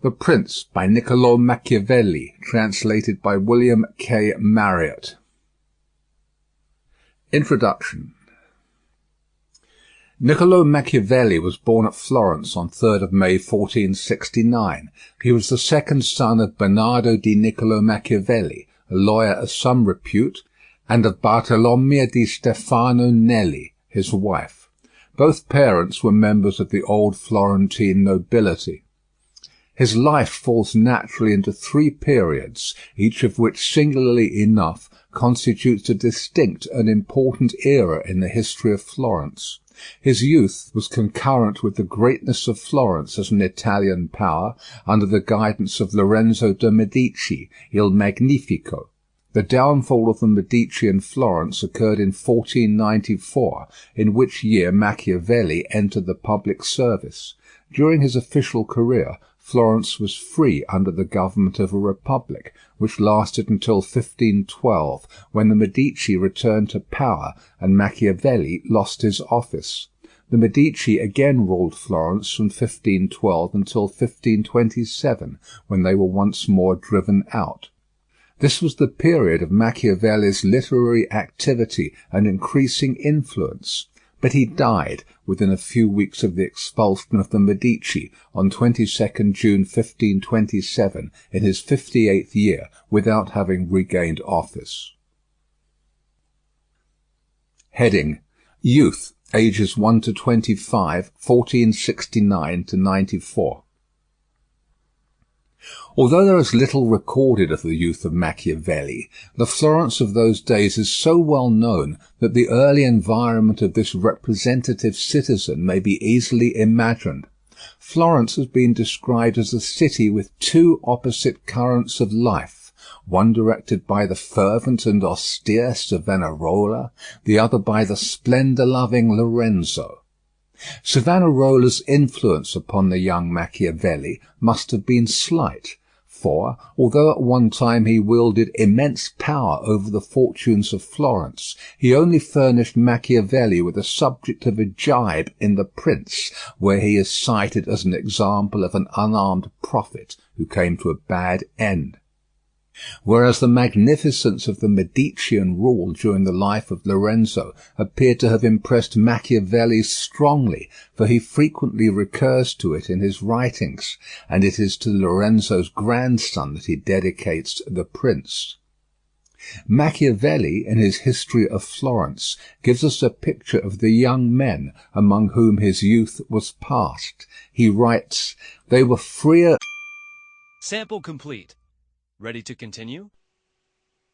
The Prince by Niccolò Machiavelli, translated by William K. Marriott. Introduction. Niccolò Machiavelli was born at Florence on 3rd of May 1469. He was the second son of Bernardo di Niccolò Machiavelli, a lawyer of some repute, and of Bartolomea di Stefano Nelli, his wife. Both parents were members of the old Florentine nobility. His life falls naturally into three periods, each of which, singularly enough, constitutes a distinct and important era in the history of Florence. His youth was concurrent with the greatness of Florence as an Italian power under the guidance of Lorenzo de' Medici, Il Magnifico. The downfall of the Medici in Florence occurred in 1494, in which year Machiavelli entered the public service. During his official career, Florence was free under the government of a republic, which lasted until 1512, when the Medici returned to power and Machiavelli lost his office. The Medici again ruled Florence from 1512 until 1527, when they were once more driven out. This was the period of Machiavelli's literary activity and increasing influence. But he died within a few weeks of the expulsion of the Medici on 22nd June 1527 in his 58th year without having regained office. Heading: Youth, ages 1 to 25, 1469 to 94. Although there is little recorded of the youth of Machiavelli, the Florence of those days is so well known that the early environment of this representative citizen may be easily imagined. Florence has been described as a city with two opposite currents of life, one directed by the fervent and austere Savonarola, the other by the splendour-loving Lorenzo. Savonarola's influence upon the young Machiavelli must have been slight, for, although at one time he wielded immense power over the fortunes of Florence, he only furnished Machiavelli with a subject of a gibe in The Prince, where he is cited as an example of an unarmed prophet who came to a bad end. Whereas the magnificence of the Medicean rule during the life of Lorenzo appeared to have impressed Machiavelli strongly, for he frequently recurs to it in his writings, and it is to Lorenzo's grandson that he dedicates The Prince. Machiavelli, in his History of Florence, gives us a picture of the young men among whom his youth was passed. He writes, "They were freer." Sample complete. Ready to continue?